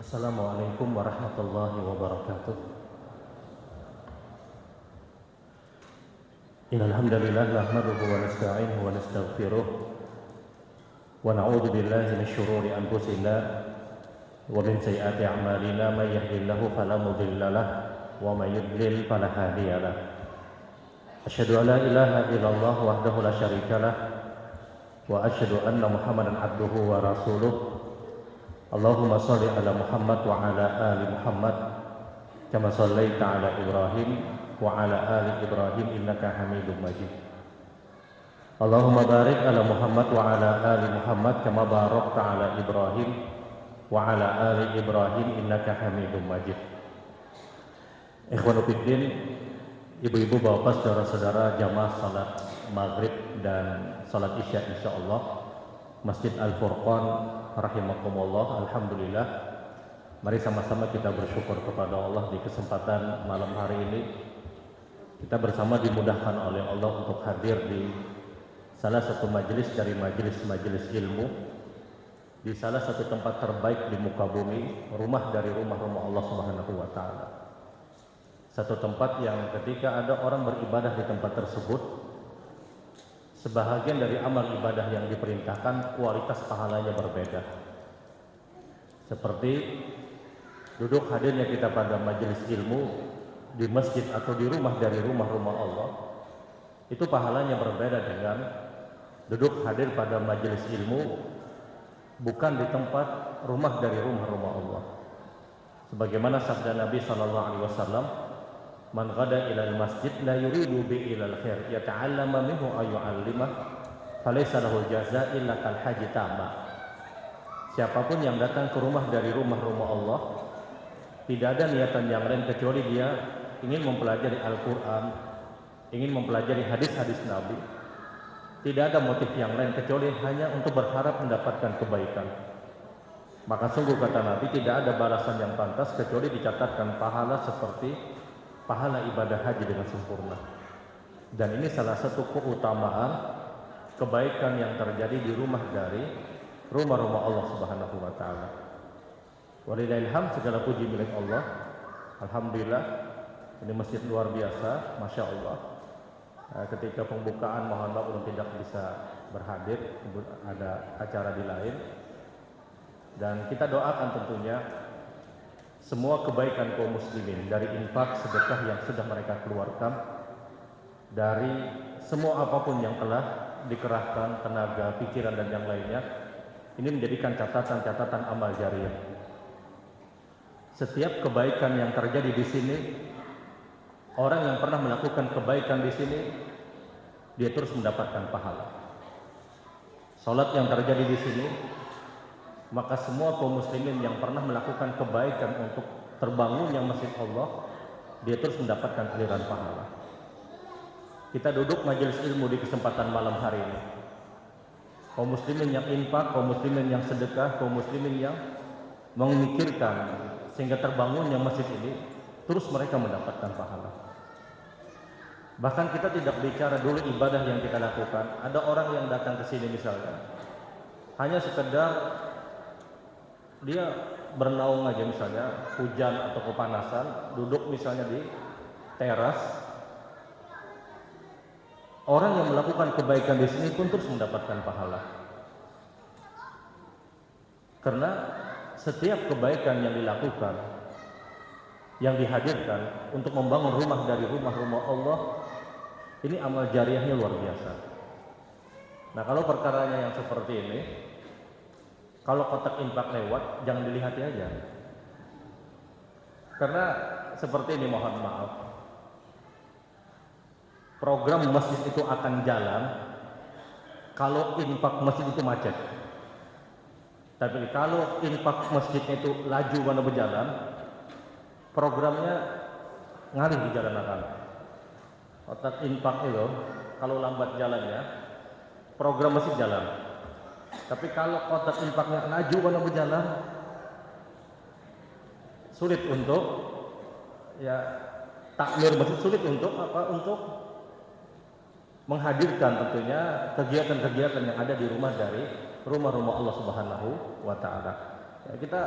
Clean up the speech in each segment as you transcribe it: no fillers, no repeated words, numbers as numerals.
Assalamualaikum warahmatullahi wabarakatuh. Innal hamdalillah nahmaduhu wa nasta'inuhu wa nastaghfiruh wa na'udzu billahi min shururi anfusina wa min sayyiati a'malina may yahdihillahu fala mudilla lahu wa may yudlil fala hadiya lahu. Asyhadu an la ilaha illallah wahdahu la syarika lah wa asyhadu anna Muhammadan abduhu wa rasuluh. Allahumma shalli ala Muhammad wa ala ali Muhammad kama shallaita ala Ibrahim wa ala ali Ibrahim innaka Hamidum Majid. Allahumma barik ala Muhammad wa ala ali Muhammad kama barakta ala Ibrahim wa ala ali Ibrahim innaka Hamidum Majid. Ikhwanu fiddin, ibu-ibu, bapak, saudara-saudara jamaah salat maghrib dan salat isya insyaallah Masjid Al-Furqan rahimakumullah. Alhamdulillah, mari sama-sama kita bersyukur kepada Allah di kesempatan malam hari ini. Kita bersama dimudahkan oleh Allah untuk hadir di salah satu majelis dari majelis-majelis ilmu, di salah satu tempat terbaik di muka bumi, rumah dari rumah-rumah Allah Subhanahu wa taala. Satu tempat yang ketika ada orang beribadah di tempat tersebut, sebahagian dari amal ibadah yang diperintahkan kualitas pahalanya berbeda. Seperti duduk hadirnya kita pada majelis ilmu di masjid atau di rumah dari rumah-rumah Allah, itu pahalanya berbeda dengan duduk hadir pada majelis ilmu bukan di tempat rumah dari rumah-rumah Allah. Sebagaimana sabda Nabi sallallahu alaihi wasallam, "Man ghada ilal masjid la yuridu bi ilal khair yata'allama minhu ay yu'allimah falaysa lahu jazaa illa kal haji tama." Siapapun yang datang ke rumah dari rumah-rumah Allah, tidak ada niatan yang lain kecuali dia ingin mempelajari Al-Qur'an, ingin mempelajari hadis-hadis Nabi. Tidak ada motif yang lain kecuali hanya untuk berharap mendapatkan kebaikan. Maka sungguh kata Nabi, tidak ada balasan yang pantas kecuali dicatatkan pahala seperti pahala ibadah haji dengan sempurna. Dan ini salah satu keutamaan kebaikan yang terjadi di rumah dari rumah-rumah Allah Subhanahu wa taala. Walillahil hamd, segala puji milik Allah. Alhamdulillah, ini masjid luar biasa, Masya Allah. Ketika pembukaan mohon maaf belum tidak bisa berhadir, ada acara di lain. Dan kita doakan tentunya semua kebaikan kaum muslimin, dari infak, sedekah yang sudah mereka keluarkan, dari semua apapun yang telah dikerahkan, tenaga, pikiran dan yang lainnya, ini menjadikan catatan-catatan amal jariah. Setiap kebaikan yang terjadi di sini, orang yang pernah melakukan kebaikan di sini, dia terus mendapatkan pahala. Salat yang terjadi di sini, maka semua kaum muslimin yang pernah melakukan kebaikan untuk terbangunnya masjid Allah, dia terus mendapatkan aliran pahala. Kita duduk majelis ilmu di kesempatan malam hari ini, kaum muslimin yang infak, kaum muslimin yang sedekah, kaum muslimin yang memikirkan sehingga terbangunnya masjid ini, terus mereka mendapatkan pahala. Bahkan kita tidak bicara dulu ibadah yang kita lakukan. Ada orang yang datang ke sini misalnya hanya sekedar dia bernaung aja, misalnya hujan atau kepanasan, duduk misalnya di teras. Orang yang melakukan kebaikan di sini pun terus mendapatkan pahala. Karena setiap kebaikan yang dilakukan, yang dihadirkan untuk membangun rumah dari rumah-rumah Allah, ini amal jariahnya luar biasa. Nah, kalau perkaranya yang seperti ini, kalau kotak infak lewat, jangan dilihat aja. Karena seperti ini, mohon maaf, program masjid itu akan jalan kalau infak masjid itu macet. Tapi kalau infak masjidnya itu laju mana berjalan, programnya ngalih di jalan akan. Kotak infak itu kalau lambat jalannya, program masjid jalan. Tapi kalau kotak infaknya laju mana berjalan, sulit untuk takmir masjid, sulit untuk untuk menghadirkan tentunya kegiatan-kegiatan yang ada di rumah dari rumah-rumah Allah Subhanahu wa taala. Ya, kita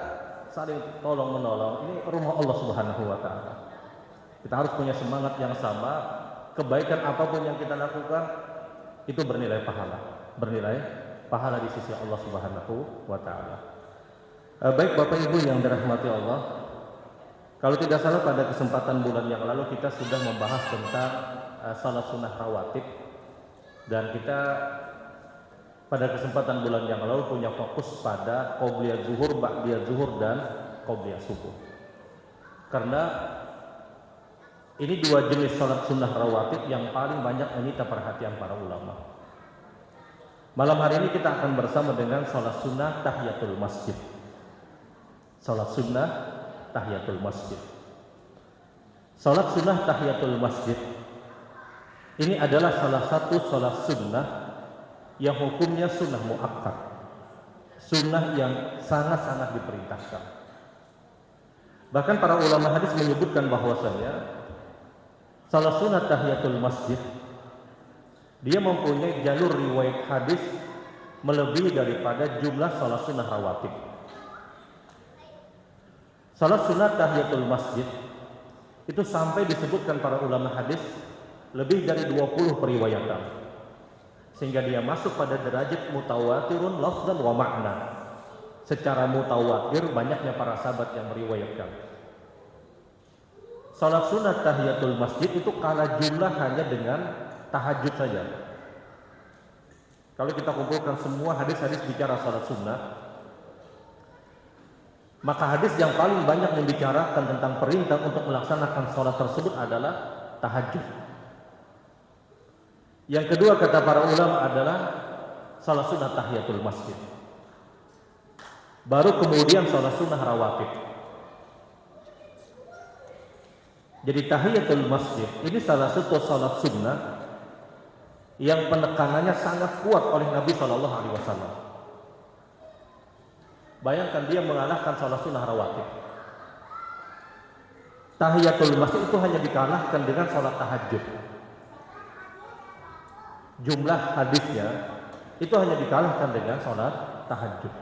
saling tolong menolong. Ini rumah Allah Subhanahu wa taala. Kita harus punya semangat yang sama. Kebaikan apapun yang kita lakukan itu bernilai pahala di sisi Allah Subhanahu wa taala. Baik Bapak Ibu yang dirahmati Allah, kalau tidak salah pada kesempatan bulan yang lalu kita sudah membahas tentang salat sunnah rawatib, dan kita pada kesempatan bulan yang lalu punya fokus pada qobliyah zuhur, ba'diyah zuhur, dan qobliyah subuh. Karena ini dua jenis salat sunnah rawatib yang paling banyak menyita perhatian para ulama. Malam hari ini kita akan bersama dengan salat sunnah tahiyatul masjid. Salat sunnah tahiyatul masjid. Salat sunnah tahiyatul masjid ini adalah salah satu salat sunnah yang hukumnya sunnah muakkad, sunnah yang sangat-sangat diperintahkan. Bahkan para ulama hadis menyebutkan bahwasanya salat sunnah tahiyatul masjid dia mempunyai jalur riwayat hadis melebihi daripada jumlah salat sunnah rawatib. Salat sunnah tahiyatul masjid itu sampai disebutkan para ulama hadis lebih dari 20 periwayatan, sehingga dia masuk pada derajat mutawatirun lafzan wa makna. Secara mutawatir banyaknya para sahabat yang meriwayatkan. Salat sunnah tahiyatul masjid itu kalah jumlah hanya dengan tahajud saja. Kalau kita kumpulkan semua hadis-hadis bicara salat sunnah, maka hadis yang paling banyak membicarakan tentang perintah untuk melaksanakan salat tersebut adalah tahajud. Yang kedua kata para ulama adalah salat sunnah tahiyatul masjid. Baru kemudian salat sunnah rawatib. Jadi tahiyatul masjid ini salah satu salat sunnah yang penekanannya sangat kuat oleh Nabi Shallallahu Alaihi Wasallam. Bayangkan dia mengalahkan salat sunnah rawatib. Tahiyatul masjid itu hanya dikalahkan dengan salat tahajud. Jumlah hadisnya itu hanya dikalahkan dengan sholat tahajud.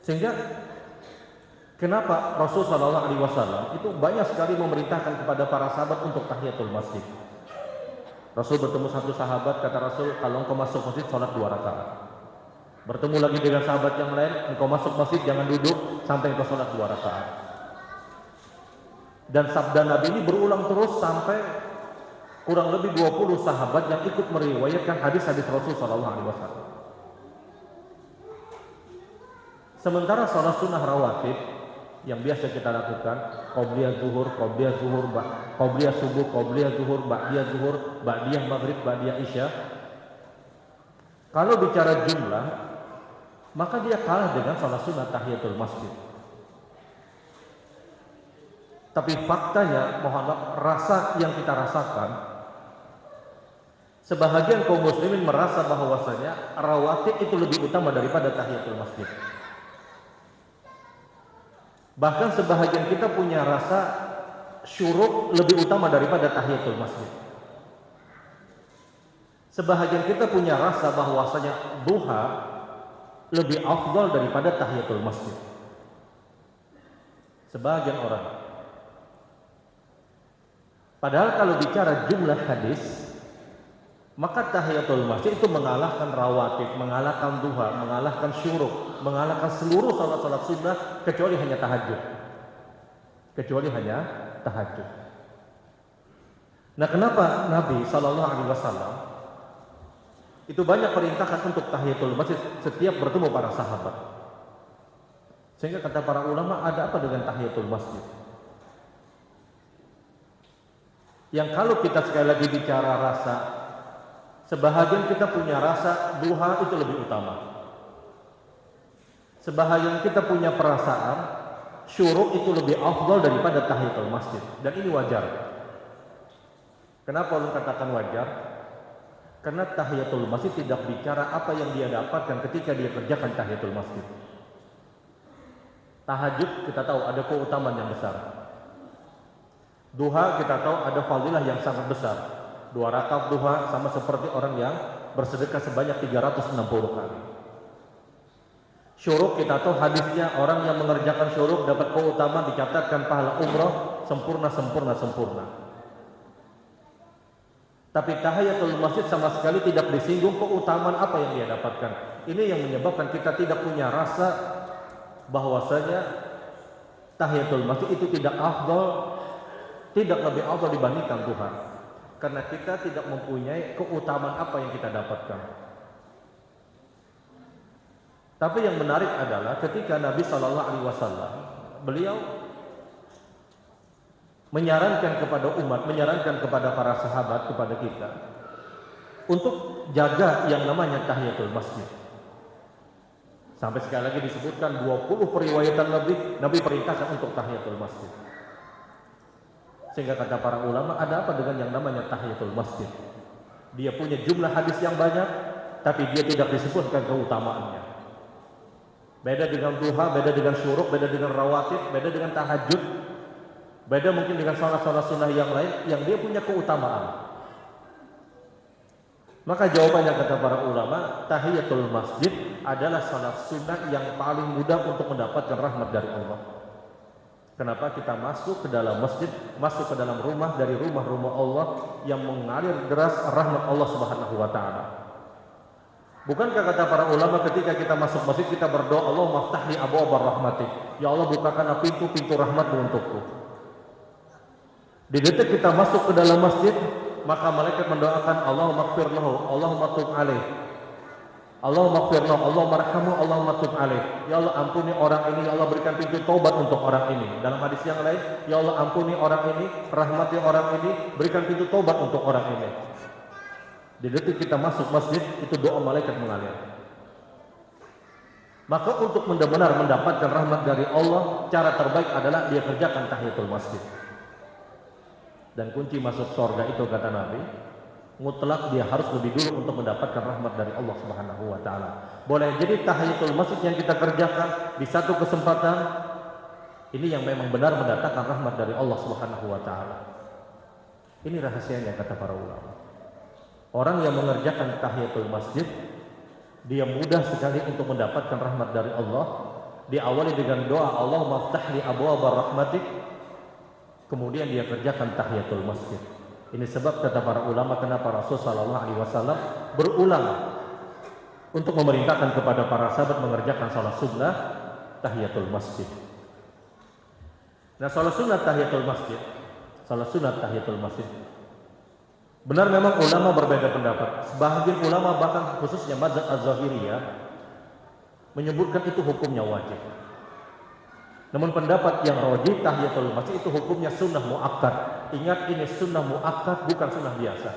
Sehingga kenapa Rasulullah SAW itu banyak sekali memerintahkan kepada para sahabat untuk tahiyatul masjid. Rasul bertemu satu sahabat, kata Rasul, kalau engkau masuk masjid sholat 2 rakaat. Bertemu lagi dengan sahabat yang lain, engkau masuk masjid jangan duduk sampai engkau sholat 2 rakaat. Dan sabda Nabi ini berulang terus sampai kurang lebih 20 sahabat yang ikut meriwayatkan hadis-hadis Rasul sallallahu alaihi wasallam. Sementara salat sunnah rawatib yang biasa kita lakukan, qobliyah zuhur, qobliyah subuh, qobliyah zuhur, ba'diyah zuhur, ba'diyah maghrib, ba'diyah isya. Kalau bicara jumlah, maka dia kalah dengan salat sunnah tahiyatul masjid. Tapi faktanya, mohon maaf, rasa yang kita rasakan, sebahagian kaum muslimin merasa bahwasanya rawatib itu lebih utama daripada tahiyatul masjid. Bahkan sebahagian kita punya rasa syuruk lebih utama daripada tahiyatul masjid. Sebahagian kita punya rasa bahwasanya duha lebih afdal daripada tahiyatul masjid. Sebahagian orang. Padahal kalau bicara jumlah hadis, maka tahiyatul masjid itu mengalahkan rawatib, mengalahkan duha, mengalahkan syuruk, mengalahkan seluruh salat-salat sunnah kecuali hanya tahajud. Nah, kenapa Nabi Shallallahu Alaihi Wasallam itu banyak perintahkan untuk tahiyatul masjid setiap bertemu para sahabat? Sehingga kata para ulama, ada apa dengan tahiyatul masjid? Yang kalau kita sekali lagi bicara rasa, sebahagian kita punya rasa duha itu lebih utama. Sebahagian kita punya perasaan syuruk itu lebih afdal daripada tahiyatul masjid. Dan ini wajar. Kenapa lu katakan wajar? Karena tahiyatul masjid tidak bicara apa yang dia dapatkan ketika dia kerjakan tahiyatul masjid. Tahajud kita tahu ada keutamaan yang besar. Duha kita tahu ada fadilah yang sangat besar. 2 rakaat duha sama seperti orang yang bersedekah sebanyak 360 kali. Syuruk kita tahu hadisnya, orang yang mengerjakan syuruk dapat keutamaan, dicatatkan pahala umrah sempurna. Tapi tahiyatul masjid sama sekali tidak disinggung keutamaan apa yang dia dapatkan. Ini yang menyebabkan kita tidak punya rasa bahwasanya tahiyatul masjid itu tidak afdal, tidak lebih afdal dibandingkan Tuhan. Karena kita tidak mempunyai keutamaan apa yang kita dapatkan. Tapi yang menarik adalah ketika Nabi Shallallahu Alaihi Wasallam beliau menyarankan kepada umat, menyarankan kepada para sahabat, kepada kita untuk jaga yang namanya tahiyatul masjid. Sampai sekali lagi disebutkan 20 periwayatan lebih Nabi perintahkan untuk tahiyatul masjid. Sehingga kata para ulama, ada apa dengan yang namanya tahiyatul masjid? Dia punya jumlah hadis yang banyak, tapi dia tidak disebutkan keutamaannya. Beda dengan duha, beda dengan syuruk, beda dengan rawatib, beda dengan tahajud, beda mungkin dengan salat-salat sunnah yang lain yang dia punya keutamaan. Maka jawabannya kata para ulama, tahiyatul masjid adalah salat sunnah yang paling mudah untuk mendapatkan rahmat dari Allah. Kenapa kita masuk ke dalam masjid, masuk ke dalam rumah dari rumah-rumah Allah yang mengalir deras rahmat Allah Subhanahu wa taala. Bukankah kata para ulama ketika kita masuk masjid kita berdoa, Allahumma ftahli abwaaba rahmatik, ya Allah bukakanlah pintu-pintu rahmat-Mu untukku. Di detik kita masuk ke dalam masjid, maka malaikat mendoakan, Allahumma ighfir lahu, Allahumma tub alaih, Allahumma ighfir lahu, Allahumma arhamhu, Allahumma tub alaih. Ya Allah ampuni orang ini, ya Allah berikan pintu taubat untuk orang ini. Dalam hadis yang lain, ya Allah ampuni orang ini, rahmati orang ini, berikan pintu taubat untuk orang ini. Di detik kita masuk masjid, itu doa malaikat mengalir. Maka untuk benar-benar mendapatkan rahmat dari Allah, cara terbaik adalah dia kerjakan tahiyatul masjid. Dan kunci masuk surga itu kata Nabi, mutlak dia harus lebih dulu untuk mendapatkan rahmat dari Allah Subhanahu wa taala. Boleh jadi tahiyatul masjid yang kita kerjakan di satu kesempatan ini yang memang benar mendatangkan rahmat dari Allah Subhanahu wa taala. Ini rahasianya kata para ulama. Orang yang mengerjakan tahiyatul masjid, dia mudah sekali untuk mendapatkan rahmat dari Allah. Diawali dengan doa, Allahumma ftahli abwaaba rahmatik. Kemudian dia kerjakan tahiyatul masjid. Ini sebab kata para ulama kenapa Rasul sallallahu alaihi wasallam berulang untuk memerintahkan kepada para sahabat mengerjakan salat sunnah tahiyatul masjid. Nah, salat sunnah tahiyatul masjid. Benar memang ulama berbeda pendapat. Sebahagian ulama bahkan khususnya mazhab Az-Zahiriyah menyebutkan itu hukumnya wajib. Namun pendapat yang rajih tahiyatul masjid itu hukumnya sunnah muakkad. Ingat ini sunnah muakkad, bukan sunnah biasa.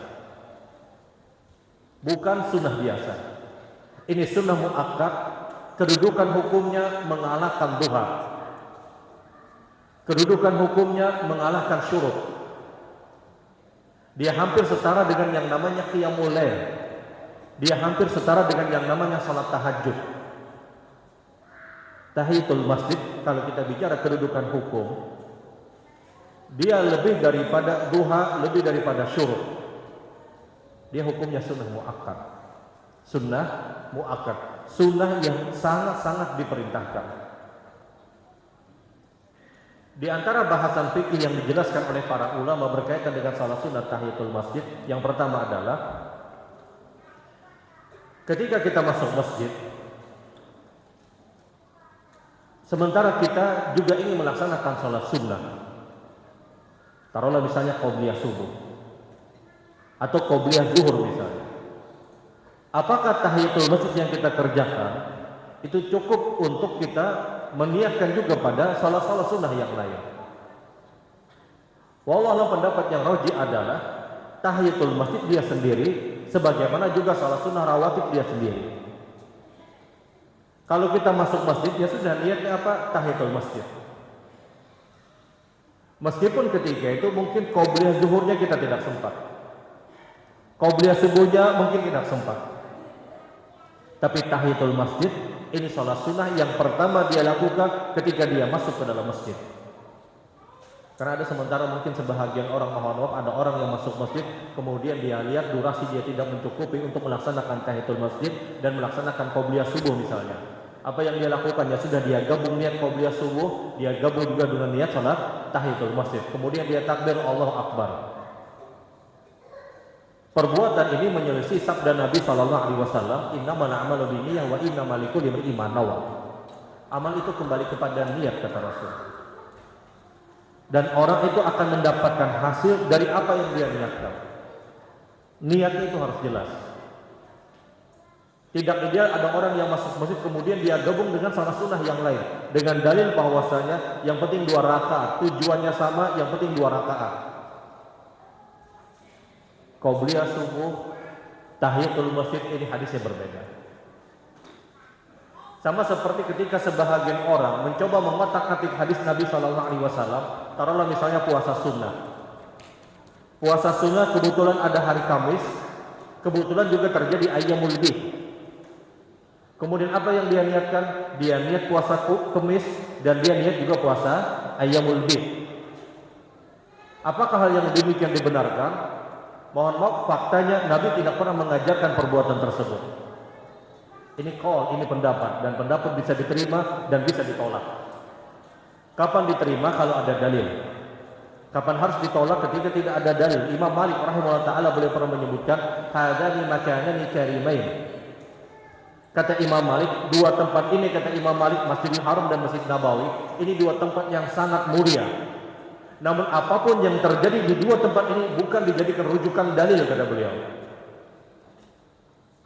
Bukan sunnah biasa. Ini sunnah muakkad, kedudukan hukumnya mengalahkan duha. Kedudukan hukumnya mengalahkan syuruk. Dia hampir setara dengan yang namanya qiyamul lail. Dia hampir setara dengan yang namanya salat tahajud. Tahiyatul masjid, kalau kita bicara kedudukan hukum, dia lebih daripada duha, lebih daripada syuruk. Dia hukumnya sunnah muakkad. Sunnah muakkad, sunnah yang sangat-sangat diperintahkan. Di antara bahasan fikih yang dijelaskan oleh para ulama berkaitan dengan salat sunat tahiyatul masjid, yang pertama adalah ketika kita masuk masjid, sementara kita juga ingin melaksanakan salat sunnah, taruhlah misalnya qobliyah subuh atau qobliyah zuhur misalnya, apakah tahiyatul masjid yang kita kerjakan itu cukup untuk kita meniatkan juga pada salat-salat sunnah yang lain? Wallahu pendapat yang rajih adalah tahiyatul masjid dia sendiri, sebagaimana juga salat sunnah rawatib dia sendiri. Kalau kita masuk masjid, ya sudah niatnya apa? Tahiyatul masjid. Meskipun ketika itu mungkin qobliyah zuhurnya kita tidak sempat, qobliyah subuhnya mungkin tidak sempat, tapi tahiyatul masjid ini salat sunnah yang pertama dia lakukan ketika dia masuk ke dalam masjid. Karena ada sementara mungkin sebahagian orang, mohon maaf, ada orang yang masuk masjid kemudian dia lihat durasi dia tidak mencukupi untuk melaksanakan tahiyatul masjid dan melaksanakan qobliyah subuh misalnya, Apa yang dia lakukan? Ya sudah, dia gabung niat qobliyah subuh, dia gabung juga dengan niat salat tahiyatul masjid. Kemudian dia takbir Allahu Akbar. Perbuatan ini menyelisih sabda Nabi Shallallahu Alaihi Wasallam, innamal a'malu binniyah wa innamal likulli imri'in ma nawa. Amal itu kembali kepada niat, kata Rasul. Dan orang itu akan mendapatkan hasil dari apa yang dia niatkan. Niatnya itu harus jelas. Tidak ideal ada orang yang masuk masjid kemudian dia gabung dengan salah sunnah yang lain dengan dalil bahwasanya yang penting 2 rakaat, tujuannya sama, yang penting 2 rakaat. Qobliyah subuh, tahiyatul masjid, ini hadisnya berbeda. Sama seperti ketika sebahagian orang mencoba mengotak-atik hadis Nabi Shallallahu Alaihi Wasallam, taruhlah misalnya puasa sunnah. Puasa sunnah kebetulan ada hari Kamis, kebetulan juga terjadi ayyamul bid. Kemudian apa yang dia niatkan? Dia niat puasa Kamis dan dia niat juga puasa ayyamul bid. Apakah hal yang demikian dibenarkan? Mohon maaf, faktanya Nabi tidak pernah mengajarkan perbuatan tersebut. Ini qaul, ini pendapat, dan pendapat bisa diterima dan bisa ditolak. Kapan diterima? Kalau ada dalil. Kapan harus ditolak? Ketika tidak ada dalil. Imam Malik rahimahullah taala beliau pernah menyebutkan hadani makanani karimain. Kata Imam Malik, 2 tempat ini, kata Imam Malik, Masjidil Haram dan Masjid Nabawi, ini 2 tempat yang sangat mulia. Namun apapun yang terjadi di 2 tempat ini bukan dijadikan rujukan dalil, kata beliau.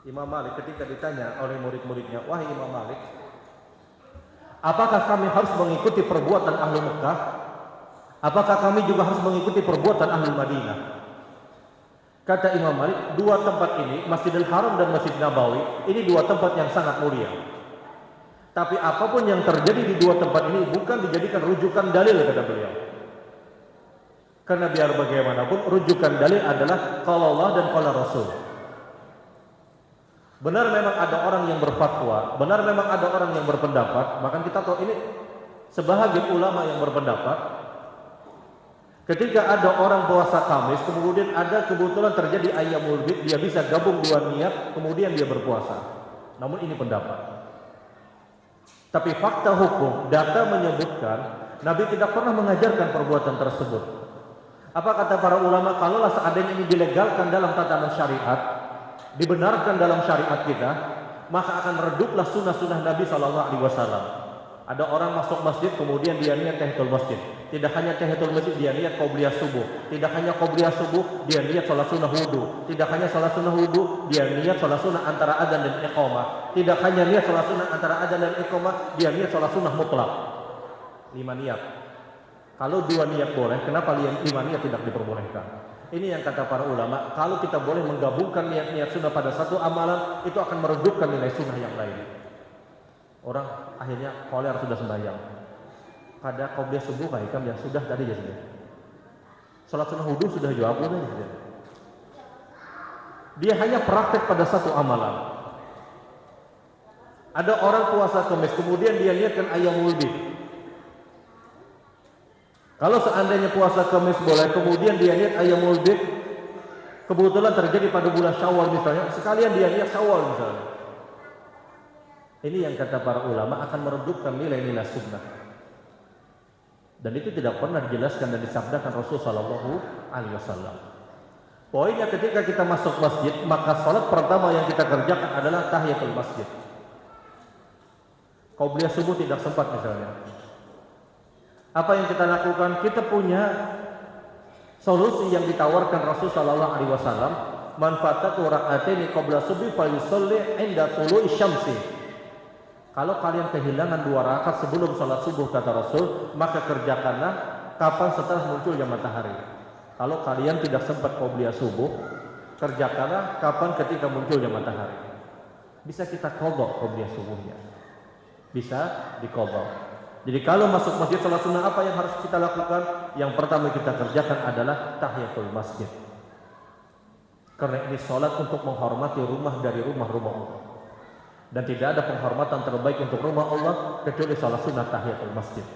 Imam Malik ketika ditanya oleh murid-muridnya, wahai Imam Malik, apakah kami harus mengikuti perbuatan ahlu Mekah? Apakah kami juga harus mengikuti perbuatan ahlu Madinah? Kata Imam Malik, 2 tempat ini, Masjidil Haram dan Masjid Nabawi, ini 2 tempat yang sangat mulia. Tapi apapun yang terjadi di 2 tempat ini bukan dijadikan rujukan dalil, kata beliau. Karena biar bagaimanapun rujukan dalil adalah qala Allah dan qala Rasul. Benar memang ada orang yang berfatwa, benar memang ada orang yang berpendapat, bahkan kita tahu ini sebahagian ulama yang berpendapat ketika ada orang puasa Kamis, kemudian ada kebetulan terjadi ayyamul bid, dia bisa gabung 2 niat, kemudian dia berpuasa. Namun ini pendapat. Tapi fakta hukum, data menyebutkan Nabi tidak pernah mengajarkan perbuatan tersebut. Apa kata para ulama? Kalaulah seandainya ini dilegalkan dalam tatanan syariat, dibenarkan dalam syariat kita, maka akan mereduplah sunnah-sunnah Nabi Shallallahu Alaihi Wasallam. Ada orang masuk masjid kemudian dia niat tahiyatul masjid. Tidak hanya tahiyatul masjid, dia niat qobliyah subuh. Tidak hanya qobliyah subuh, dia niat salat sunnah wudu. Tidak hanya salat sunnah wudu, dia niat salat sunnah antara adzan dan iqamah. Tidak hanya niat salat sunnah antara adzan dan iqamah, dia niat salat sunnah mutlak. 5 niat. Kalau 2 niat boleh, kenapa 5 niat tidak diperbolehkan? Ini yang kata para ulama, kalau kita boleh menggabungkan niat-niat sunnah pada satu amalan, itu akan meredupkan nilai sunnah yang lain. Orang akhirnya kholer sudah sembahyang, pada qobliyah subuh baikam yang sudah tadi ya sudah. Salat sunnah wudu sudah jawab belum ya? Dia hanya praktek pada satu amalan. Ada orang puasa Kamis kemudian dia niatkan ayyamul bid. Kalau seandainya puasa Kamis boleh, kemudian dia niat ayyamul bid, kebetulan terjadi pada bulan Syawal misalnya, sekalian dia niat Syawal misalnya. Ini yang kata para ulama akan meredupkan nilai-nilai sunnah. Dan itu tidak pernah dijelaskan dan disabdakan Rasul Shallallahu Alaihi Wasallam. Poinnya ketika kita masuk masjid, maka salat pertama yang kita kerjakan adalah tahiyatul masjid. Qobliyah subuh tidak sempat misalnya. Apa yang kita lakukan? Kita punya solusi yang ditawarkan Rasul Shallallahu Alaihi Wasallam. Man fatatu rak'ataini qabla subhi falyusalli 'inda tulu'i syamsi. Kalau kalian kehilangan 2 rakaat sebelum sholat subuh, kata Rasul, maka kerjakanlah kapan? Setelah munculnya matahari. Kalau kalian tidak sempat qobliyah subuh, kerjakanlah kapan? Ketika munculnya matahari. Bisa kita qadha qobliyah subuhnya, bisa diqadha. Jadi kalau masuk masjid sholat sunnah, apa yang harus kita lakukan? Yang pertama kita kerjakan adalah tahiyatul masjid. Karena ini sholat untuk menghormati rumah dari rumah-rumah Allah. Dan tidak ada penghormatan terbaik untuk rumah Allah kecuali salat sunnah tahiyatul masjid.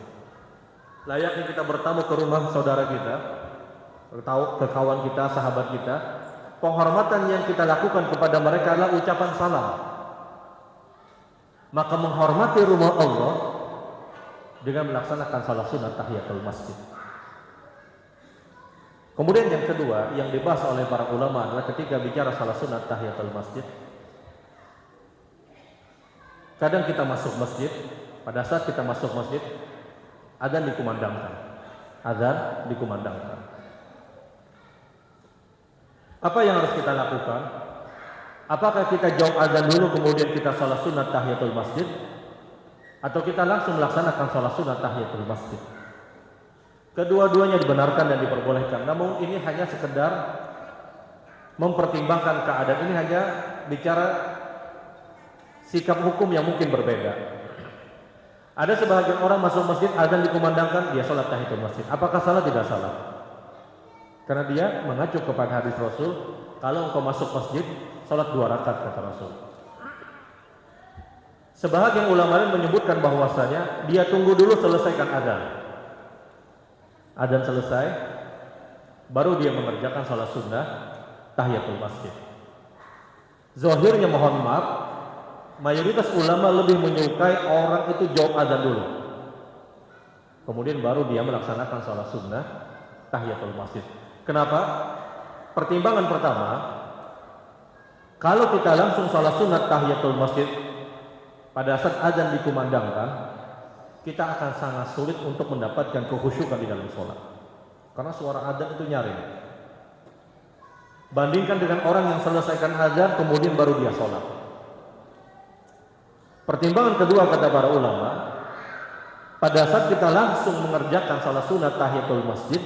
Layaknya kita bertamu ke rumah saudara kita, ke kawan kita, sahabat kita, penghormatan yang kita lakukan kepada mereka adalah ucapan salam. maka menghormati rumah Allah dengan melaksanakan salat sunat tahiyatul masjid. Kemudian yang kedua yang dibahas oleh para ulama adalah ketika bicara salat sunat tahiyatul masjid. Kadang kita masuk masjid, pada saat kita masuk masjid, adzan dikumandangkan. Adzan dikumandangkan. Apa yang harus kita lakukan? Apakah kita jawab adzan dulu kemudian kita salat sunat tahiyatul masjid, atau kita langsung melaksanakan salat sunat tahiyatul masjid? Kedua-duanya dibenarkan dan diperbolehkan. Namun ini hanya sekedar mempertimbangkan keadaan. Ini hanya bicara sikap hukum yang mungkin berbeda. Ada sebagian orang masuk masjid, adzan dikumandangkan, dia salat tahiyatul masjid. Apakah salah? Tidak salah. Karena dia mengacu kepada hadis Rasul, kalau engkau masuk masjid, salat 2 rakaat kata Rasul. Sebahagian ulama lain menyebutkan bahwasanya dia tunggu dulu selesaikan adzan. Adzan selesai, baru dia mengerjakan salat sunnah tahiyatul masjid. Zahirnya mohon maaf, mayoritas ulama lebih menyukai orang itu jawab adzan dulu, kemudian baru dia melaksanakan salat sunnah tahiyatul masjid. Kenapa? Pertimbangan pertama, kalau kita langsung salat sunat tahiyatul masjid pada saat adzan dikumandangkan, kita akan sangat sulit untuk mendapatkan kekhusyukan di dalam sholat, karena suara adzan itu nyaring. Bandingkan dengan orang yang selesaikan adzan kemudian baru dia sholat. Pertimbangan kedua kata para ulama, pada saat kita langsung mengerjakan salat sunat tahiyatul masjid,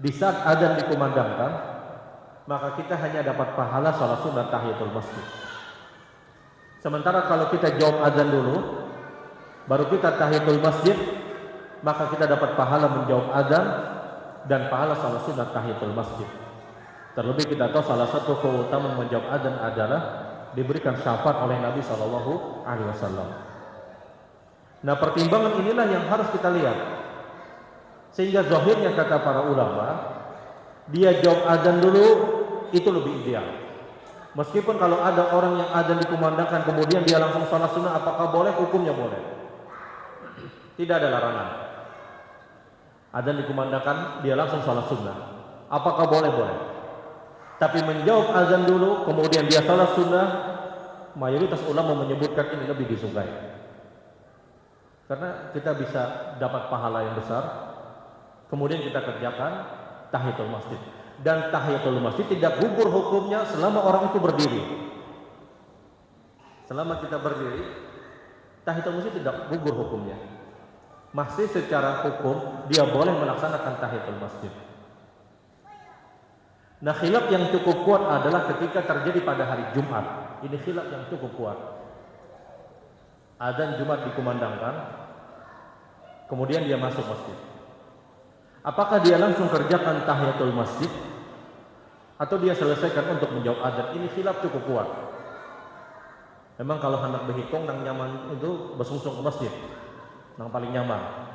di saat adzan dikumandangkan, maka kita hanya dapat pahala salat sunat tahiyatul masjid. Sementara kalau kita jawab adzan dulu, baru kita tahiyatul masjid, maka kita dapat pahala menjawab adzan dan pahala salat sunat tahiyatul masjid. Terlebih kita tahu salah satu keutamaan menjawab adzan adalah diberikan syafaat oleh Nabi Shallallahu Alaihi Wasallam. Nah, pertimbangan inilah yang harus kita lihat, sehingga zahirnya kata para ulama, dia jawab adzan dulu itu lebih ideal. Meskipun kalau ada orang yang adzan dikumandangkan kemudian dia langsung salat sunnah, apakah boleh? Hukumnya boleh, tidak ada larangan. Adzan dikumandangkan dia langsung salat sunnah, apakah boleh? Boleh. Tapi menjawab azan dulu kemudian dia salat sunnah, mayoritas ulama menyebutkan ini lebih disukai, karena kita bisa dapat pahala yang besar. Kemudian kita kerjakan tahiyatul masjid, dan tahiyatul masjid tidak gugur hukumnya selama orang itu berdiri. Selama kita berdiri, tahiyatul masjid tidak gugur hukumnya, masih secara hukum dia boleh melaksanakan tahiyatul masjid. Nah, khilaf yang cukup kuat adalah ketika terjadi pada hari Jumat. Ini khilaf yang cukup kuat. Adzan Jumat dikumandangkan, kemudian dia masuk masjid. Apakah dia langsung kerjakan tahiyatul masjid atau dia selesaikan untuk menjawab adzan? Ini khilaf cukup kuat. Memang kalau hendak berhitung nang nyaman itu bersungsung ke masjid, nang paling nyaman.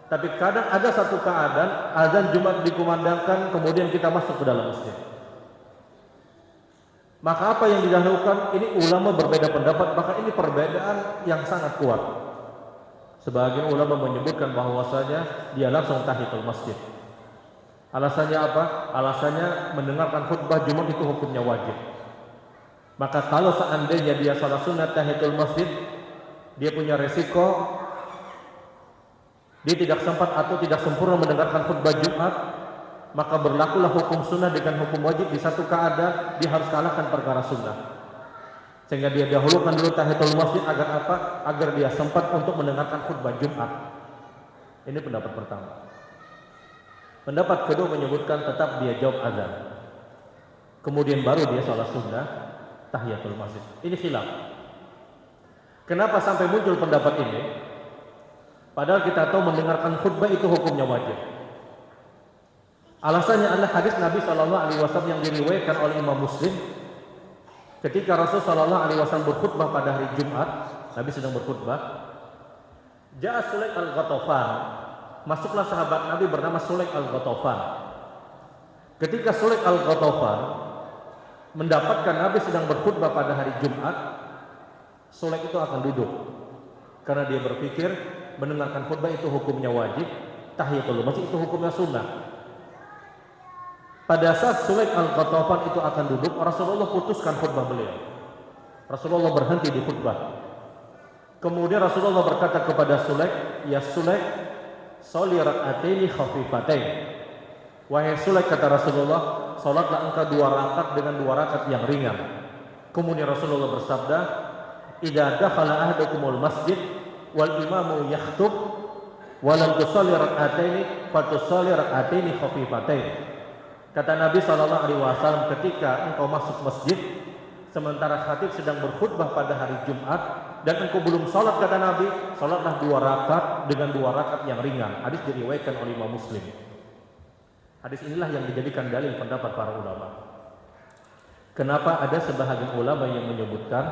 Tapi kadang ada satu keadaan azan Jumat dikumandangkan kemudian kita masuk ke dalam masjid. Maka apa yang didahulukan? Ini ulama berbeda pendapat, maka ini perbedaan yang sangat kuat. Sebagian ulama menyebutkan bahwasanya dia langsung tahiyatul masjid. Alasannya apa? Alasannya mendengarkan khutbah Jumat itu hukumnya wajib. Maka kalau seandainya dia salat sunat tahiyatul masjid, dia punya resiko dia tidak sempat atau tidak sempurna mendengarkan khutbah Jumat, maka berlakulah hukum sunnah dengan hukum wajib. Di satu keadaan dia harus kalahkan perkara sunnah, sehingga dia dahulukan dulu tahiyatul masjid agar apa? Agar dia sempat untuk mendengarkan khutbah Jumat. Ini pendapat pertama. Pendapat kedua menyebutkan tetap dia jawab azan, kemudian baru dia salat sunnah tahiyatul masjid. Ini khilaf. Kenapa sampai muncul pendapat ini? Padahal kita tahu mendengarkan khutbah itu hukumnya wajib. Alasannya adalah hadis Nabi Shallallahu Alaihi Wasallam yang diriwayatkan oleh Imam Muslim. Ketika Rasul Shallallahu Alaihi Wasallam berkhutbah pada hari Jumat, Nabi sedang berkhutbah. Ja'a Sulaik al-Ghatafan, masuklah sahabat Nabi bernama Sulaik al-Ghatafan. Ketika Sulaik al-Ghatafan mendapatkan Nabi sedang berkhutbah pada hari Jumat, Sulek itu akan duduk karena dia berpikir mendengarkan khutbah itu hukumnya wajib, tahiyatul masjid itu hukumnya sunnah. Pada saat Sulaik Al-Ghatafan itu akan duduk, Rasulullah putuskan khutbah beliau. Rasulullah berhenti di khutbah. Kemudian Rasulullah berkata kepada Sulaik, "Ya Sulaik, sholli rak'ataini khafifatain." Wahai Sulaik, kata Rasulullah, salatlah engkau 2 rakaat dengan 2 rakaat yang ringan. Kemudian Rasulullah bersabda, "Idza dakhala ahadukumul masjid wal imamu yakhthub wa lam tusalli rak'ataini fatusalli rak'ataini khafifatain." Kata Nabi SAW, ketika engkau masuk masjid sementara khatib sedang berkhutbah pada hari Jumat dan engkau belum sholat, kata Nabi, sholatlah 2 rakaat dengan 2 rakaat yang ringan. Hadis diriwayatkan oleh Imam Muslim. Hadis inilah yang dijadikan dalil pendapat para ulama. Kenapa ada sebahagian ulama yang menyebutkan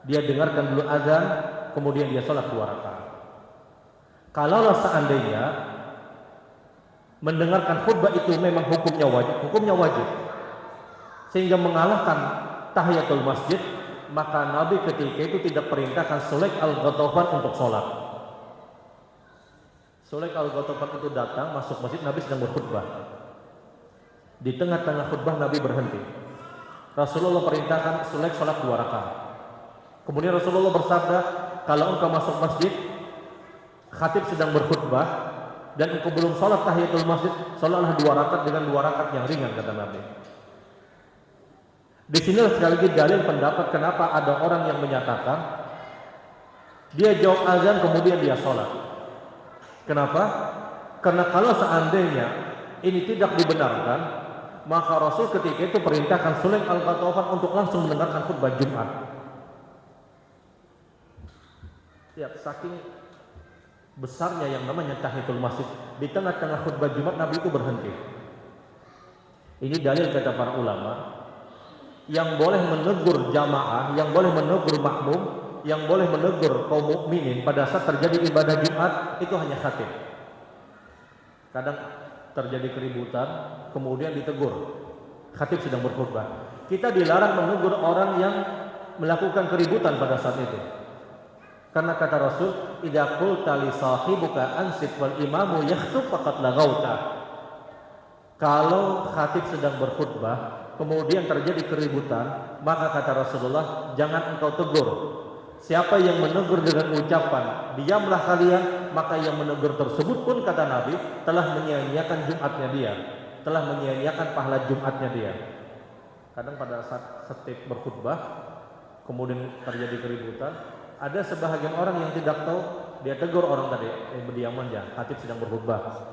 dia dengarkan dulu azan kemudian dia sholat 2 rakaat. Kalaulah seandainya mendengarkan khutbah itu memang hukumnya wajib, sehingga mengalahkan tahiyatul masjid, maka Nabi ketika itu tidak perintahkan Sulaik Al-Ghatafan untuk sholat. Sulaik Al-Ghatafan itu datang masuk masjid, Nabi sedang berkhutbah. Di tengah-tengah khutbah Nabi berhenti. Rasulullah perintahkan Sulaik sholat 2 rakaat. Kemudian Rasulullah bersabda, kalau engkau masuk masjid, khatib sedang berkhutbah dan engkau belum sholat tahiyatul masjid, sholatlah 2 rakaat dengan 2 rakaat yang ringan, kata Nabi. Di sini sekali lagi dalil pendapat kenapa ada orang yang menyatakan dia jawab azan kemudian dia sholat. Kenapa? Karena kalau seandainya ini tidak dibenarkan, maka Rasul ketika itu perintahkan Sulaik Al-Ghatafan untuk langsung mendengarkan khutbah Jumat. Ya, saking besarnya yang namanya tahiyatul masjid, di tengah-tengah khutbah Jumat Nabi itu berhenti. Ini dalil kata para ulama, yang boleh menegur jamaah, yang boleh menegur makmum, yang boleh menegur kaum mukminin pada saat terjadi ibadah Jumat itu hanya khatib. Kadang terjadi keributan, kemudian ditegur. Khatib sedang berkhutbah. Kita dilarang menegur orang yang melakukan keributan pada saat itu. Karena kata Rasul, "Idza qulta li sahibuka ansit wal imamu yakhthub faqad laghauta." Kalau khatib sedang berkhutbah, kemudian terjadi keributan, maka kata Rasulullah, jangan engkau tegur. Siapa yang menegur dengan ucapan, "Diamlah kalian," maka yang menegur tersebut pun kata Nabi telah menyia-nyiakan Jumatnya dia, telah menyia-nyiakan pahala Jumatnya dia. Kadang pada saat khatib berkhutbah, kemudian terjadi keributan, ada sebahagian orang yang tidak tahu, dia tegur orang tadi, berdiaman ya, khatib sedang berkhutbah.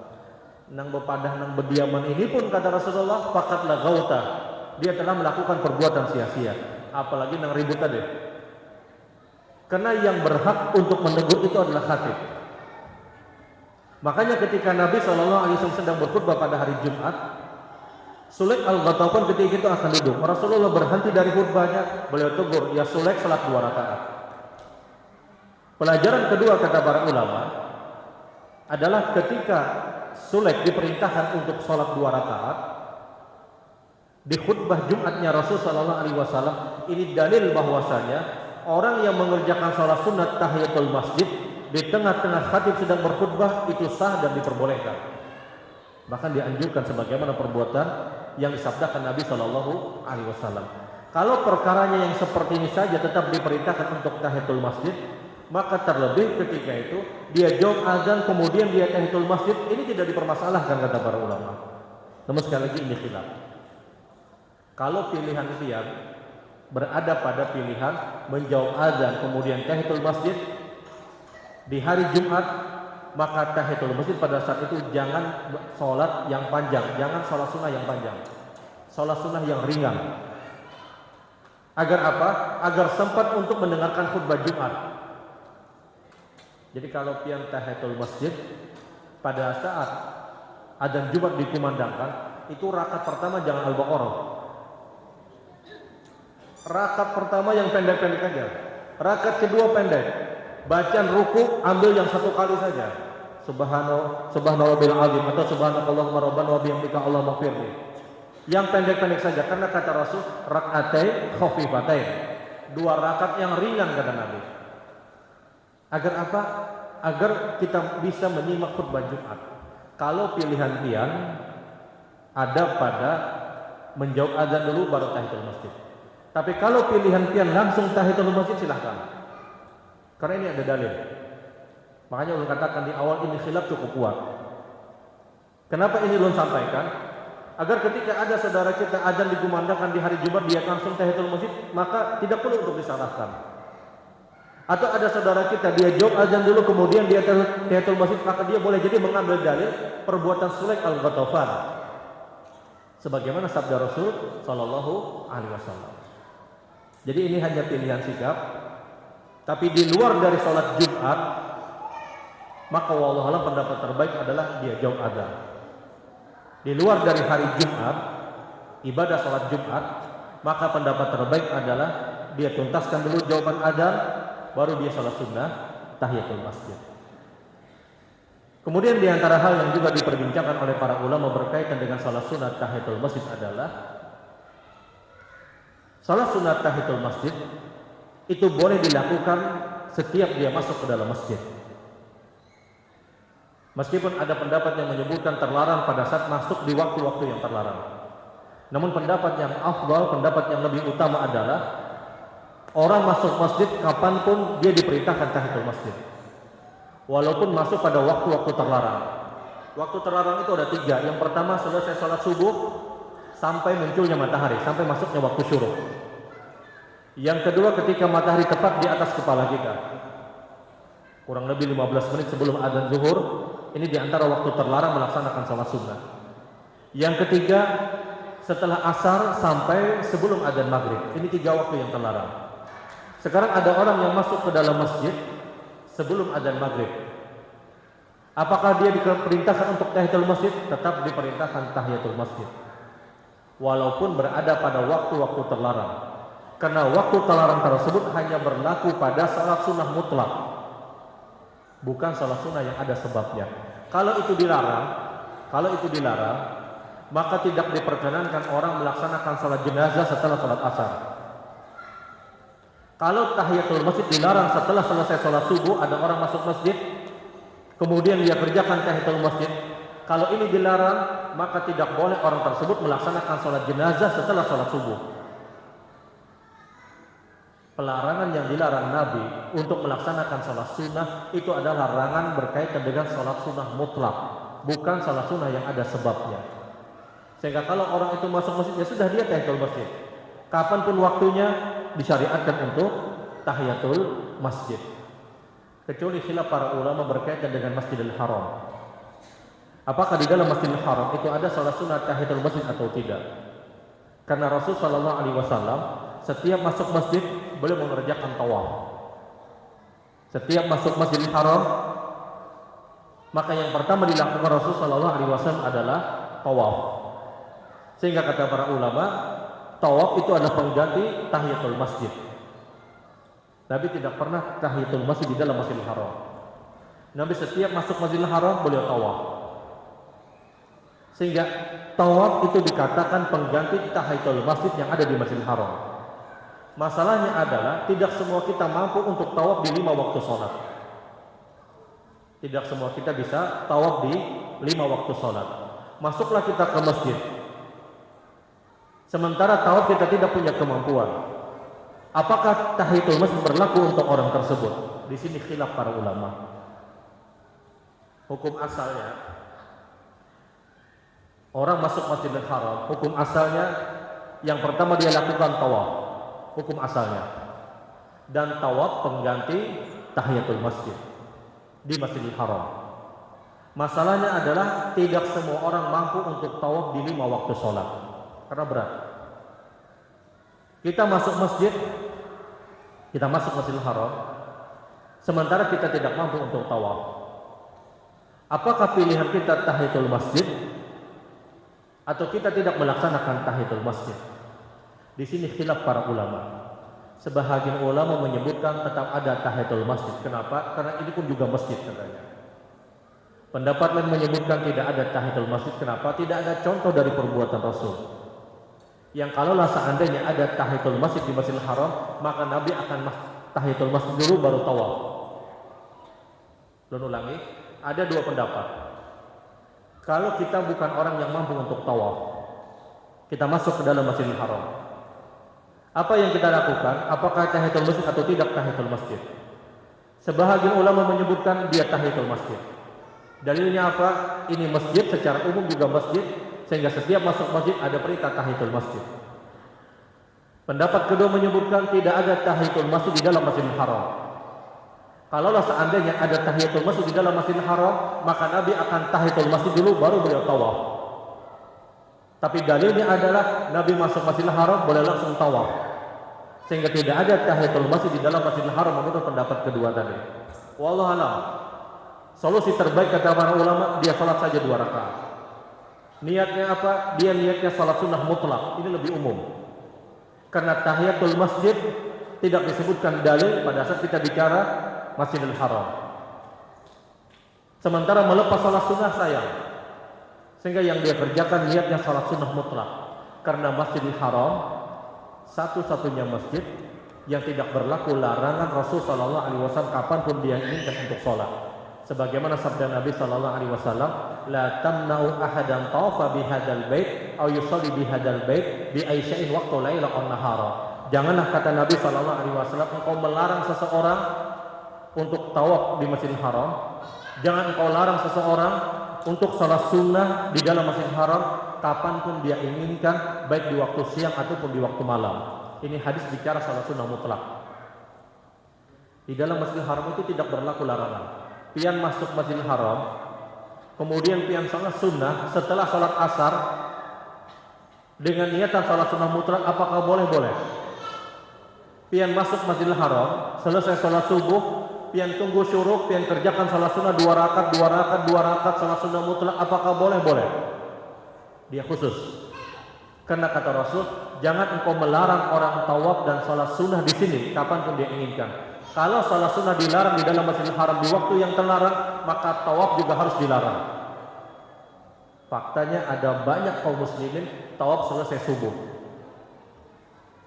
Nang bepadah nang berdiaman ini pun kata Rasulullah, faqad laghauta, dia telah melakukan perbuatan sia-sia. Apalagi nang ribut tadi. Karena yang berhak untuk menegur itu adalah khatib. Makanya ketika Nabi SAW sedang berkhutbah pada hari Jumat, Sulaik Al-Ghatafan ketika itu akan duduk. Rasulullah berhenti dari khutbahnya, beliau tegur, "Ya Sulaik, salat 2 rakaat." Pelajaran kedua kata para ulama adalah ketika Sulaik diperintahkan untuk sholat 2 rakaat di khutbah Jumatnya Rasul SAW, ini dalil bahwasanya orang yang mengerjakan sholat sunat tahiyatul masjid di tengah-tengah khatib sedang berkhutbah itu sah dan diperbolehkan. Bahkan dianjurkan sebagaimana perbuatan yang disabdakan Nabi SAW. Kalau perkaranya yang seperti ini saja tetap diperintahkan untuk tahiyatul masjid, maka terlebih ketika itu dia jawab azan kemudian dia tahiyatul masjid, ini tidak dipermasalahkan kata para ulama. Namun sekali lagi ini khilaf. Kalau pilihan dia berada pada pilihan menjawab azan kemudian tahiyatul masjid di hari Jumat, maka tahiyatul masjid pada saat itu jangan sholat yang panjang, jangan sholat sunnah yang panjang, sholat sunnah yang ringan. Agar apa? Agar sempat untuk mendengarkan khutbah Jumat. Jadi kalau pian tahiyatul masjid pada saat adzan Jumat dikumandangkan, itu rakaat pertama jangan Al-Baqarah. Rakaat pertama yang pendek-pendek aja. Rakaat kedua pendek. Bacaan ruku ambil yang 1 kali saja. Subhanallahil azim atau subhanakallahumma rabbana wa bihamdika Allahumma firli. Yang pendek-pendek saja karena kata Rasul rakaatai khafifatain. 2 rakaat yang ringan kata Nabi. Agar apa? Agar kita bisa menyimak khutbah Jumat. Kalau pilihan pian ada pada menjawab azan dulu baru tahiyatul masjid. Tapi kalau pilihan pian langsung tahiyatul masjid silahkan. Karena ini ada dalil. Makanya ulun katakan di awal ini khilaf cukup kuat. Kenapa ini ulun sampaikan? Agar ketika ada saudara kita azan dikumandangkan di hari Jumat dia langsung tahiyatul masjid, maka tidak perlu untuk disalahkan. Atau ada saudara kita dia jawab azan dulu kemudian dia tahiyatul masjid, maka dia boleh jadi mengambil dalil perbuatan Sulaik al-Ghatafan. Sebagaimana sabda Rasul sallallahu alaihi wasallam. Jadi ini hanya pilihan sikap. Tapi di luar dari sholat Jumat, maka wallahu a'lam pendapat terbaik adalah dia jawab azan. Di luar dari hari Jumat, ibadah sholat Jumat, maka pendapat terbaik adalah dia tuntaskan dulu jawaban azan, baru dia sholat sunnah tahiyatul masjid. Kemudian di antara hal yang juga diperbincangkan oleh para ulama berkaitan dengan sholat sunnah tahiyatul masjid adalah sholat sunnah tahiyatul masjid itu boleh dilakukan setiap dia masuk ke dalam masjid. Meskipun ada pendapat yang menyebutkan terlarang pada saat masuk di waktu-waktu yang terlarang. Namun pendapat yang afdal, pendapat yang lebih utama adalah orang masuk masjid kapanpun dia diperintahkan tahiyatul masjid. Walaupun masuk pada waktu-waktu terlarang. Waktu terlarang itu ada 3. Yang pertama selesai sholat subuh sampai munculnya matahari, sampai masuknya waktu syuruk. Yang kedua ketika matahari tepat di atas kepala kita, kurang lebih 15 menit sebelum adzan zuhur. Ini di antara waktu terlarang melaksanakan sholat sunnah. Yang ketiga setelah asar sampai sebelum adzan maghrib. Ini 3 waktu yang terlarang. Sekarang ada orang yang masuk ke dalam masjid sebelum adzan maghrib. Apakah dia diperintahkan untuk tahiyatul masjid? Tetap diperintahkan tahiyatul masjid, walaupun berada pada waktu-waktu terlarang. Karena waktu terlarang tersebut hanya berlaku pada salat sunnah mutlak, bukan salat sunnah yang ada sebabnya. Kalau itu dilarang, maka tidak diperkenankan orang melaksanakan salat jenazah setelah salat asar. Kalau tahiyatul masjid dilarang setelah selesai salat subuh, ada orang masuk masjid, kemudian dia kerjakan tahiyatul masjid. Kalau ini dilarang, maka tidak boleh orang tersebut melaksanakan salat jenazah setelah salat subuh. Pelarangan yang dilarang Nabi untuk melaksanakan sholat sunnah itu adalah larangan berkaitan dengan sholat sunnah mutlak, bukan sholat sunnah yang ada sebabnya. Sehingga kalau orang itu masuk masjid, ya sudah dia tahiyatul masjid. Kapanpun waktunya disyariatkan untuk tahiyatul masjid. Kecuali khilaf para ulama berkaitan dengan Masjidil Haram. Apakah di dalam Masjidil Haram itu ada sholat sunnah tahiyatul masjid atau tidak? Karena Rasul Shallallahu Alaihi Wasallam setiap masuk masjid beliau mengerjakan tawaf. Setiap masuk Masjidil Haram, maka yang pertama dilakukan Rasul Shallallahu Alaihi Wasallam adalah tawaf. Sehingga kata para ulama, tawaf itu adalah pengganti tahiyatul masjid. Nabi tidak pernah tahiyatul masjid di dalam Masjidil Haram. Nabi setiap masuk Masjidil Haram beliau tawaf. Sehingga tawaf itu dikatakan pengganti tahiyatul masjid yang ada di Masjidil Haram. Masalahnya adalah tidak semua kita mampu untuk tawaf di 5 waktu sholat. Tidak semua kita bisa tawaf di 5 waktu sholat. Masuklah kita ke masjid, sementara tawaf kita tidak punya kemampuan. Apakah tahiyatul masjid berlaku untuk orang tersebut? Di sini khilaf para ulama. Hukum asalnya, orang masuk Masjidil Haram, hukum asalnya yang pertama dia lakukan tawaf. Hukum asalnya, dan tawaf pengganti tahiyatul masjid di Masjidil Haram. Masalahnya adalah tidak semua orang mampu untuk tawaf di 5 waktu sholat karena berat. Kita masuk Masjidil Haram, sementara kita tidak mampu untuk tawaf. Apakah pilihan kita tahiyatul masjid atau kita tidak melaksanakan tahiyatul masjid? Di sini khilaf para ulama. Sebahagian ulama menyebutkan tetap ada tahiyatul masjid. Kenapa? Karena ini pun juga masjid katanya. Pendapat lain menyebutkan tidak ada tahiyatul masjid. Kenapa? Tidak ada contoh dari perbuatan Rasul. Yang kalaulah seandainya ada tahiyatul masjid di Masjidil Haram, maka Nabi akan tahiyatul masjid dulu baru tawaf. Lalu ulangi, ada dua pendapat. Kalau kita bukan orang yang mampu untuk tawaf, kita masuk ke dalam Masjidil Haram, apa yang kita lakukan? Apakah tahiyatul masjid atau tidak tahiyatul masjid? Sebahagian ulama menyebutkan dia tahiyatul masjid. Dalilnya apa? Ini masjid, secara umum juga masjid, sehingga setiap masuk masjid ada perintah tahiyatul masjid. Pendapat kedua menyebutkan tidak ada tahiyatul masjid di dalam Masjidil Haram. Kalaulah seandainya ada tahiyatul masjid di dalam Masjidil Haram, maka Nabi akan tahiyatul masjid dulu baru beliau tawaf. Tapi dalilnya adalah Nabi masuk Masjidil Haram boleh langsung tawaf, sehingga tidak ada tahiyatul masjid di dalam Masjidil Haram. Menurut pendapat kedua tadi. Wallahu a'lam. Solusi terbaik kata para ulama, dia salat saja 2 rakaat. Niatnya apa? Dia niatnya salat sunnah mutlak. Ini lebih umum. Karena tahiyatul masjid tidak disebutkan dalil pada saat kita bicara Masjidil Haram. Sementara melepas salat sunnah sayang. Sehingga yang dia kerjakan niatnya salat sunnah mutlak. Karena Masjidil Haram satu-satunya masjid yang tidak berlaku larangan Rasul sallallahu alaihi wasallam kapanpun dia inginkan untuk sholat. Sebagaimana sabda Nabi sallallahu alaihi wasallam, la tamna'u ahadan tawafa bihadzal bait aw yusalli bihadzal bait bi aisya'in waqtu laila aw nahara. Janganlah kata Nabi sallallahu alaihi wasallam engkau melarang seseorang untuk tawaf di Masjidil Haram. Jangan engkau larang seseorang untuk salat sunnah di dalam Masjidil Haram kapanpun dia inginkan, baik di waktu siang ataupun di waktu malam. Ini hadis bicara salat sunnah mutlak. Di dalam Masjidil Haram itu tidak berlaku larangan. Pian masuk Masjidil Haram, kemudian pian salat sunnah setelah salat asar dengan niatan salat sunnah mutlak, apakah boleh? Boleh. Pian masuk Masjidil Haram, selesai salat subuh, pian tunggu syuruk, pian kerjakan salat sunnah 2 rakaat salat sunnah mutlak, apakah boleh? Boleh. Dia khusus. Karena kata Rasul, jangan engkau melarang orang tawaf dan salat sunnah di sini kapanpun dia inginkan. Kalau salat sunnah dilarang di dalam Masjidil Haram di waktu yang terlarang, maka tawaf juga harus dilarang. Faktanya ada banyak kaum muslimin tawaf selesai subuh,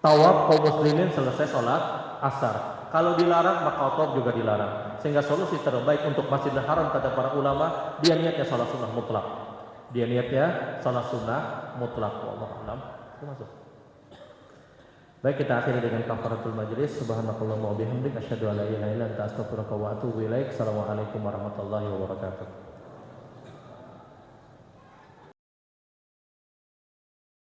tawaf kaum muslimin selesai sholat asar. Kalau dilarang, maka tawaf juga dilarang. Sehingga solusi terbaik untuk Masjidil Haram kata para ulama, dia niatnya salat sunnah mutlak. Dia niatnya salat sunnah mutlak. Wallahu a'lam. Masuk. Baik, kita akhiri dengan kafaratul majlis. Subhanakallahumma wa bihamdika asyhadu an la ilaha illa anta astaghfiruka wa atubu ilaik. Assalamualaikum warahmatullahi wabarakatuh.